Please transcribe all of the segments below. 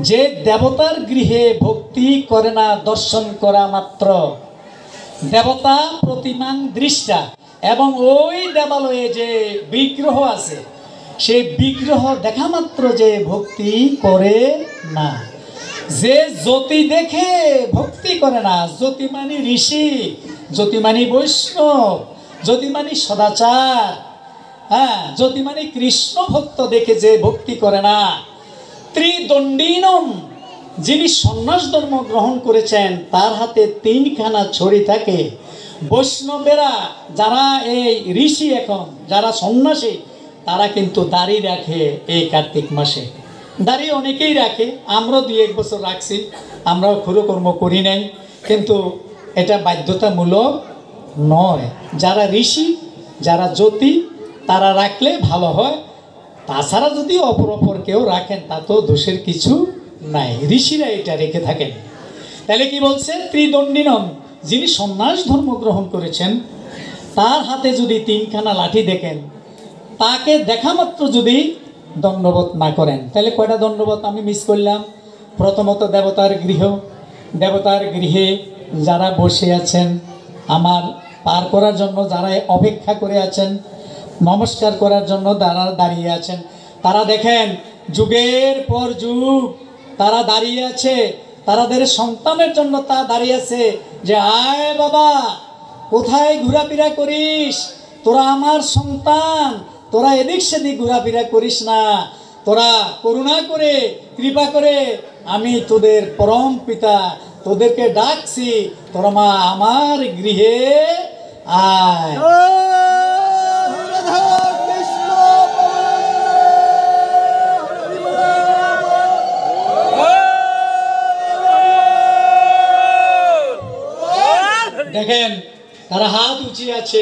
যে দেবতার গৃহে ভক্তি করে না দর্শন করা মাত্র দেবতা প্রতিমান দৃষ্টা, এবং ওই দেবালয়ে যে বিগ্রহ আছে সেই বিগ্রহ দেখা মাত্র যে ভক্তি করে না, যে জ্যোতি দেখে ভক্তি করে না, জ্যোতি মানে ঋষি, জ্যোতি মানে বৈষ্ণব, জ্যোতি মানে সদাচার, হ্যাঁ, জ্যোতি মানে কৃষ্ণ ভক্ত দেখে যে ভক্তি করে না, ত্রিদণ্ডীনম, যিনি সন্ন্যাস ধর্ম গ্রহণ করেছেন তার হাতে 3খানা ছড়ি থাকে। বৈষ্ণবেরা যারা এই ঋষি, এখন যারা সন্ন্যাসী, তারা কিন্তু দাড়ি রাখে এই কার্তিক মাসে। দাড়ি অনেকেই রাখে, আমরাও 2-1 বছর রাখছি, আমরাও ক্ষুরকর্ম করি নাই, কিন্তু এটা বাধ্যতামূলক নয়। যারা ঋষি, যারা জ্যোতি, তারা রাখলে ভালো হয়। তাছাড়া যদি অপর কেউ রাখেন তা তো দোষের কিছু নাই, ঋষিরা এটা রেখে থাকেন। তাহলে কি বলছে? ত্রিদণ্ডিনম, যিনি সন্ন্যাস ধর্ম গ্রহণ করেছেন তার হাতে যদি 3খানা লাঠি দেখেন, তাকে দেখা মাত্র যদি দণ্ডবোধ না করেন, তাহলে কয়টা দণ্ডবোধ আমি মিস করলাম? প্রথমত দেবতার গৃহ, দেবতার গৃহে যারা বসে আছেন, আমার পার করার জন্য যারা অপেক্ষা করে আছেন, নমস্কার করার জন্য যারা দাঁড়িয়ে আছেন, তারা দেখেন যুগের পর যুগ তারা দাঁড়িয়ে আছে, তাদের সন্তানের জন্য তা দাঁড়িয়ে আছে যে আয় বাবা, কোথায় ঘোরাফেরা করিস, তোরা আমার সন্তান, তোরা এদিক সেদিক ঘোরাফেরা করিস না, তোরা করুণা করে কৃপা করে আমি তোদের পরম পিতা, তোদেরকে ডাকছি, তোরা মা আমার গৃহে আয়। দেখেন তারা হাত উঁচিয়ে আছে,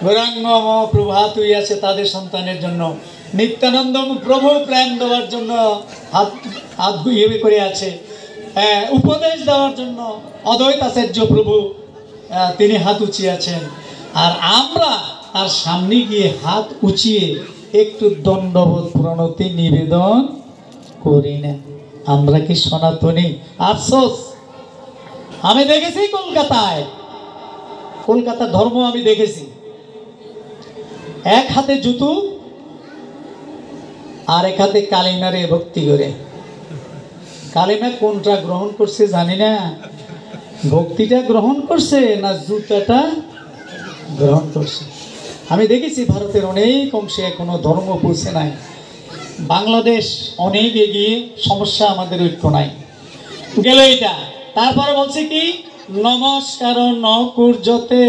গৌরাঙ্গ প্রভু হাত উঁচিয়ে আছে তাদের সন্তানের জন্য, নিত্যানন্দ প্রভু প্রেম দেওয়ার জন্য হাত গুইয়ে করে আছে, উপদেশ দেওয়ার জন্য অদ্বৈতাচার্য প্রভু তিনি হাত উঁচিয়ে আছেন। আর আমরা তার সামনে গিয়ে হাত উঁচিয়ে একটু দণ্ডবোধ প্রণতি নিবেদন করি না। আমরা কি সনাতনী? আফসোস, আমি দেখেছি কলকাতার ধর্ম আমি দেখেছি, এক হাতে জুতো আর এক হাতে কালিমারে ভক্তি করে। কালিমা কোনটা গ্রহণ করছে জানি না, ভক্তিটা গ্রহণ করছে না জুতাটা গ্রহণ করছে। আমি দেখেছি ভারতের অনেক অংশে এখনো ধর্ম পৌঁছে নাই, বাংলাদেশ অনেক এগিয়ে, সমস্যা আমাদের ঐক্য নাই, গেল এটা। তারপরে বলছে কি, নমস্কার নকুর্যতে,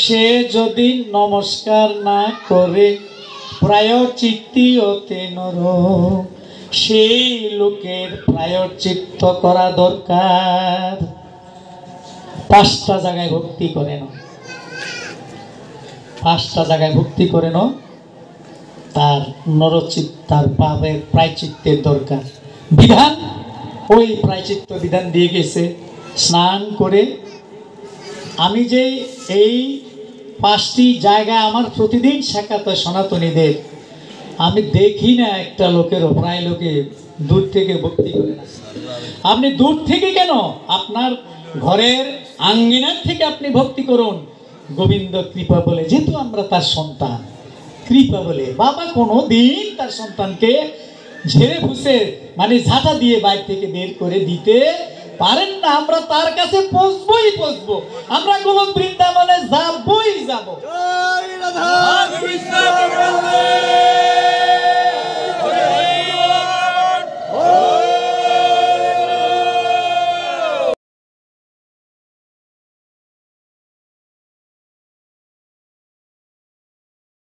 সে যদি নমস্কার না করে প্রায়শ্চিত্তি অতে নর, সেই লোকের প্রায়শ্চিত্ত করা দরকার। 5টা জায়গায় ভক্তি করে নাও, 5টা জায়গায় ভক্তি করে নাও, তার তার পাপের প্রায়শ্চিত্তের দরকার। বিধান, ওই প্রায়শ্চিত্ত বিধান দিয়ে গেছে, স্নান করে। আমি যে এই 5টি জায়গায় আমার প্রতিদিন সাক্ষাৎ হয় সনাতনীদের, আমি দেখি না একটা লোকেরও, প্রায় লোকে দূর থেকে ভক্তি করে না। আপনি দূর থেকে কেন, আপনার ঘরের আঙ্গিনার থেকে আপনি ভক্তি করুন। গোবিন্দ কৃপা বলে, যেহেতু আমরা তার সন্তান, কৃপা বলে বাবা কোনো দিন তার সন্তানকে ঝেড়ে ফুসে মানে ঝাঁটা দিয়ে বাইরে থেকে বের করে দিতে পারেন না। আমরা তার কাছে পৌঁছবো, আমরা গোলক বৃন্দাবনে যাবই যাব।